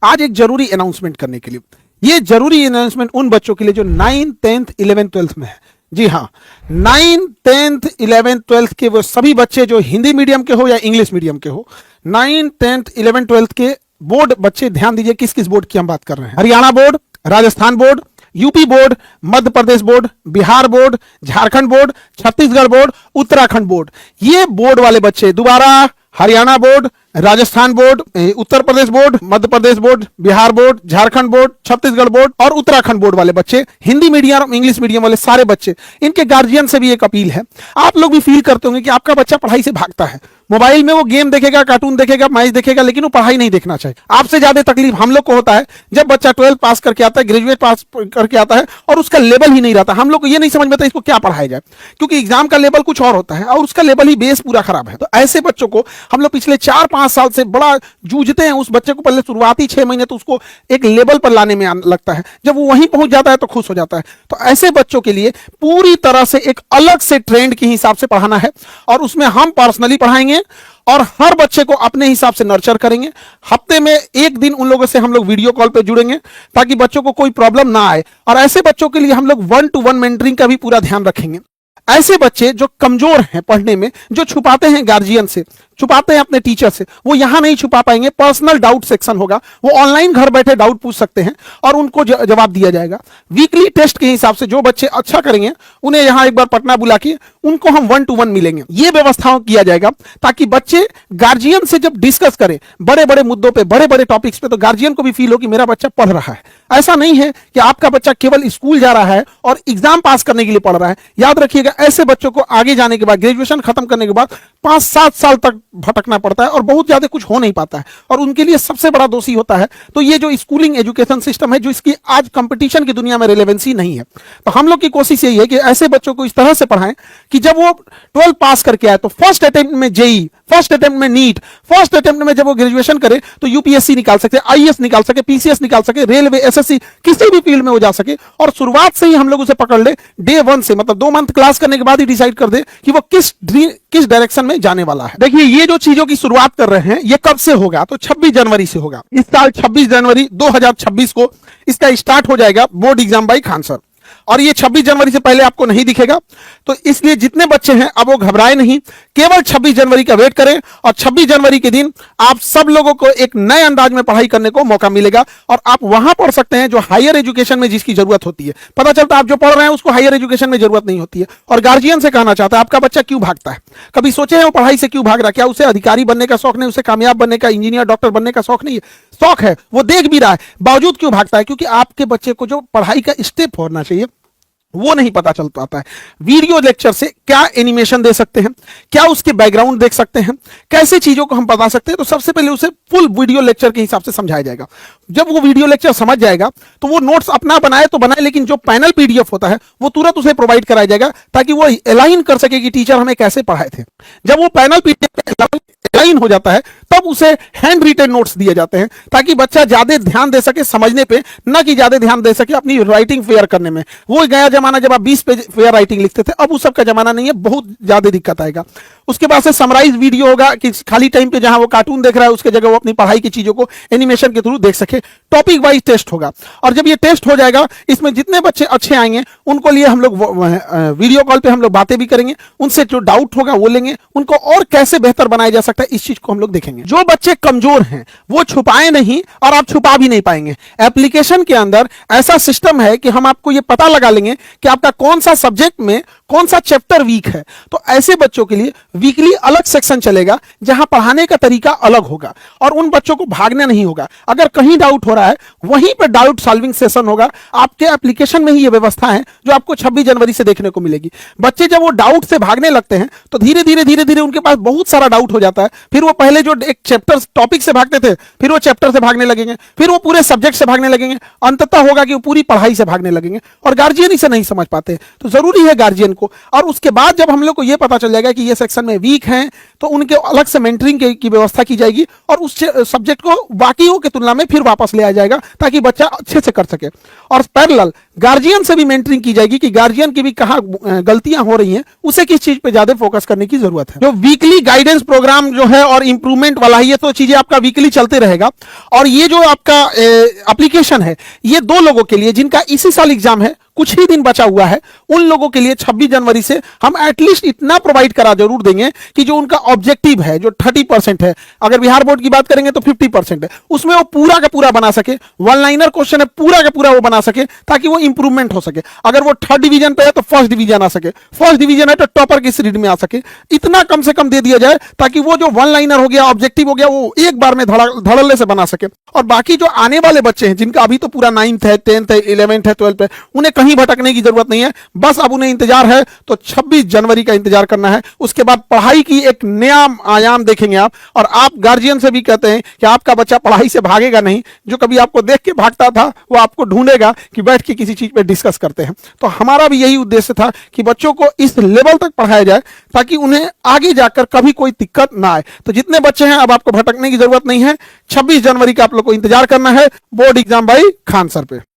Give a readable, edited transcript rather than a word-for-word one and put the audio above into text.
आज एक जरूरी अनाउंसमेंट करने के लिए, ये जरूरी अनाउंसमेंट उन बच्चों के लिए जो 9th 10th 11th 12th में है। जी हाँ, 9th 10th 11th 12th के वो सभी बच्चे जो हिंदी मीडियम के हो या इंग्लिश मीडियम के हो, 9th 10th 11th 12th के बोर्ड बच्चे ध्यान दीजिए किस किस बोर्ड की हम बात कर रहे हैं। Haryana board, Rajasthan board, UP board, Madhya Pradesh board, Bihar board, Jharkhand board, Chhattisgarh board, Uttarakhand board, ये बोर्ड वाले बच्चे दोबारा Haryana board, Rajasthan board, Uttar Pradesh board, Madhya Pradesh board, Bihar board, Jharkhand board, Chhattisgarh board और उत्तराखंड बोर्ड वाले बच्चे, हिंदी मीडियम इंग्लिश मीडियम वाले सारे बच्चे, इनके गार्जियन से भी एक अपील है। आप लोग भी फील करते होंगे कि आपका बच्चा पढ़ाई से भागता है, मोबाइल में वो गेम देखेगा, कार्टून देखेगा, मैच देखेगा, लेकिन वो पढ़ाई नहीं देखना चाहिए। आपसे ज्यादा तकलीफ हम लोग को होता है जब बच्चा 12th पास करके आता है, ग्रेजुएट पास करके आता है और उसका लेवल ही नहीं रहता। हम लोग को ये नहीं समझ में आता इसको क्या पढ़ाया जाए, क्योंकि एग्जाम का लेवल कुछ और होता है और उसका लेवल ही बेस पूरा खराब है। तो ऐसे बच्चों को हम लोग पिछले 4-5 साल से बड़ा जूझते हैं। उस बच्चे को पहले शुरुआती 6 महीने तो उसको एक लेवल पर लाने में लगता है, जब वो वहीं पहुंच जाता है तो खुश हो जाता है। तो ऐसे बच्चों के लिए पूरी तरह से एक अलग से ट्रेंड के हिसाब से पढ़ाना है और उसमें हम पर्सनली पढ़ाएंगे और हर बच्चे को अपने हिसाब से नर्चर करेंगे। हफ्ते में एक दिन उन लोगों से हम लोग वीडियो कॉल पे जुड़ेंगे ताकि बच्चों को कोई प्रॉब्लम ना आए। और ऐसे बच्चों के लिए हम लोग 1-to-1 मेंटरिंग का भी पूरा ध्यान रखेंगे। ऐसे बच्चे जो कमजोर हैं पढ़ने में, जो छुपाते हैं गार्जियन से, छुपाते हैं अपने टीचर से, वो यहां नहीं छुपा पाएंगे। पर्सनल डाउट सेक्शन होगा, वो ऑनलाइन घर बैठे डाउट पूछ सकते हैं और उनको जवाब दिया जाएगा। वीकली टेस्ट के हिसाब से जो बच्चे अच्छा करेंगे उन्हें यहां एक बार पटना बुला के उनको हम 1-to-1 मिलेंगे। ये व्यवस्थाओं किया जाएगा ताकि बच्चे गार्जियन से जब डिस्कस करें बड़े बड़े मुद्दों पे, बड़े बड़े टॉपिक्स पे, तो गार्जियन को भी फील हो कि मेरा बच्चा पढ़ रहा है। ऐसा नहीं है कि आपका बच्चा केवल स्कूल जा रहा है और एग्जाम पास करने के लिए पढ़ रहा है। याद रखिएगा, ऐसे बच्चों को आगे जाने के बाद, ग्रेजुएशन खत्म करने के बाद 5-7 साल तक भटकना पड़ता है और बहुत ज्यादा कुछ हो नहीं पाता है और उनके लिए सबसे बड़ा दोषी होता है। तो ये जो स्कूलिंग एजुकेशन सिस्टम है, जो इसकी आज कंपटीशन की दुनिया में रिलेवेंसी नहीं है, तो हम लोग की कोशिश यही है कि ऐसे बच्चों को इस तरह से पढ़ाएं कि जब वो 12 पास करके आए तो फर्स्ट अटेम्प्ट में जेई, फर्स्ट अटेम्प्ट में नीट, फर्स्ट अटेम्प्ट में जब वो ग्रेजुएशन करे तो यूपीएससी निकाल सके, आईएएस निकाल सके, पीसीएस निकाल सके, रेलवे, एसएससी, किसी भी फील्ड में वो जा सके। और शुरुआत से ही हम लोग उसे पकड़ ले, डे 1 से, मतलब 2 मंथ क्लास करने के बाद ही डिसाइड कर दे कि वो किस डायरेक्शन में जाने वाला है। देखिए, ये जो चीजों की शुरुआत कर रहे हैं ये कब से होगा, तो 26 जनवरी से होगा। इस साल 26 जनवरी 2026 को इसका स्टार्ट हो जाएगा board exam by Khan sir. और ये 26 जनवरी से पहले आपको नहीं दिखेगा, तो इसलिए जितने बच्चे हैं अब वो घबराए नहीं, केवल 26 जनवरी का वेट करें और 26 जनवरी के दिन आप सब लोगों को एक नए अंदाज में पढ़ाई करने को मौका मिलेगा और आप वहां पढ़ सकते हैं जो हायर एजुकेशन में जिसकी जरूरत होती है। पता चलता है आप जो पढ़ रहे हैं उसको हायर एजुकेशन में जरूरत नहीं होती है। और गार्जियन से कहना चाहता है, आपका बच्चा क्यों भागता है? कभी सोचे हैं वो पढ़ाई से क्यों भाग रहा है? क्या उसे अधिकारी बनने का शौक नहीं, उसे कामयाब बनने का, इंजीनियर, डॉक्टर बनने का शौक नहीं है? शौक है, वो देख भी रहा है, बावजूद क्यों भागता है? क्योंकि आपके बच्चे को जो पढ़ाई का स्टेप होना चाहिए वो नहीं पता चल पाता है। वीडियो लेक्चर से क्या एनिमेशन दे सकते हैं, क्या उसके बैकग्राउंड देख सकते हैं, कैसे चीजों को हम बता सकते हैं, तो सबसे पहले उसे फुल वीडियो लेक्चर के हिसाब से समझाया जाएगा। जब वो वीडियो लेक्चर समझ जाएगा तो वो नोट्स अपना बनाए तो बनाए, लेकिन जो पैनल पीडीएफ होता है वो तुरंत उसे प्रोवाइड कराया जाएगा ताकि वो अलाइन कर सके कि टीचर हमें कैसे पढ़ाए थे। जब वो पैनल पीडीएफ अलाइन हो जाता है तब उसे हैंड रिटन नोट्स दिए जाते हैं ताकि बच्चा ज्यादा ध्यान दे सके समझने पे, न कि ज्यादा ध्यान दे सके अपनी राइटिंग फेयर करने में। वो गया जमाना जब आप 20 पेज फेयर राइटिंग लिखते थे, अब उस सब का जमाना नहीं है, बहुत ज्यादा दिक्कत आएगा। उसके बाद से समराइज वीडियो होगा कि खाली टाइम पे जहां वो कार्टून देख रहा है उसके जगह वो अपनी पढ़ाई की चीजों को एनिमेशन के थ्रू देख सके। टॉपिक वाइज टेस्ट होगा और जब ये टेस्ट हो जाएगा इसमें जितने बच्चे अच्छे आएंगे उनको लिए हम लोग वीडियो कॉल पे हम लोग बातें भी करेंगे, उनसे जो डाउट होगा वो लेंगे, उनको और कैसे बेहतर बनाया जा सकता है इस चीज को हम लोग देखेंगे। जो बच्चे कमजोर हैं वो छुपाए नहीं और आप छुपा भी नहीं पाएंगे। एप्लीकेशन के अंदर ऐसा सिस्टम है कि हम आपको ये पता लगा लेंगे कि आपका कौन सा सब्जेक्ट में कौन सा चैप्टर वीक है। तो ऐसे बच्चों के लिए वीकली अलग सेक्शन चलेगा जहां पढ़ाने का तरीका अलग होगा और उन बच्चों को भागना नहीं होगा। अगर कहीं डाउट हो रहा है वहीं पर डाउट सॉल्विंग सेशन होगा। आपके एप्लीकेशन में ही ये व्यवस्था है जो आपको 26 जनवरी से देखने को मिलेगी। बच्चे जब वो डाउट से भागने लगते हैं तो धीरे धीरे उनके पास बहुत सारा डाउट हो जाता है। फिर वो पहले जो एक चैप्टर टॉपिक से भागते थे फिर वो चैप्टर से भागने लगेंगे, फिर वो पूरे सब्जेक्ट से भागने लगेंगे, अंततः होगा कि वो पूरी पढ़ाई से भागने लगेंगे और गार्जियन इसे नहीं समझ पाते। तो जरूरी है गार्जियन को, और उसके बाद जब हम लोग को ये पता चल जाएगा कि ये सेक्शन में वीक हैं तो उनके अलग से मेंटरिंग की व्यवस्था की जाएगी और उस सब्जेक्ट को बाकियों की तुलना में फिर वापस ले आया जाएगा ताकि बच्चा अच्छे से कर सके। और पैरेलल गार्जियन से भी मेंटरिंग की जाएगी कि गार्जियन की भी कहाँ गलतियां हो रही हैं, उसे किस चीज पे ज्यादा फोकस करने की जरूरत है। जो वीकली गाइडेंस प्रोग्राम जो है और इंप्रूवमेंट वाला है, ये तो चीजें आपका वीकली चलते रहेगा। और ये जो आपका एप्लीकेशन है ये 2 लोगों के लिए जिनका इसी साल एग्जाम है, कुछ ही दिन बचा हुआ है, उन लोगों के लिए 26 जनवरी से हम एटलीस्ट इतना प्रोवाइड करा जरूर देंगे कि जो उनका ऑब्जेक्टिव है, जो 30% है, अगर बिहार बोर्ड की बात करेंगे तो 50% है, उसमें वो पूरा का पूरा बना सके। वन लाइनर क्वेश्चन है, पूरा का पूरा वो बना सके ताकि वो इंप्रूवमेंट हो सके। अगर वो 3rd डिवीजन पे है तो 1st डिवीजन आ सके, 1st डिवीजन है तो टॉपर की सीरीज में आ सके। इतना कम से कम दे दिया जाए ताकि वो जो वन लाइनर हो गया, ऑब्जेक्टिव हो गया, वो एक बार में धड़ल्ले से बना सके। और बाकी जो आने वाले बच्चे हैं जिनका अभी तो पूरा 9th है, 10th है, 11th है, 12th है, उन्हें कहीं भटकने की जरूरत नहीं है। बस अब उन्हें इंतजार है तो 26 जनवरी का इंतजार करना है। उसके बाद पढ़ाई की एक नया आयाम देखेंगे आप। और आप गार्जियन से भी कहते हैं कि आपका बच्चा पढ़ाई से भागेगा नहीं, जो कभी आपको देख के भागता था वो आपको ढूंढेगा कि बैठ के किसी चीज पे डिस्कस करते हैं। तो हमारा भी यही उद्देश्य था कि बच्चों को इस लेवल तक पढ़ाया जाए ताकि उन्हें आगे जाकर कभी कोई दिक्कत ना आए। तो जितने बच्चे हैं अब आपको भटकने की जरूरत नहीं है। 26 जनवरी का आप लोग को इंतजार करना है board exam by Khan sir पे।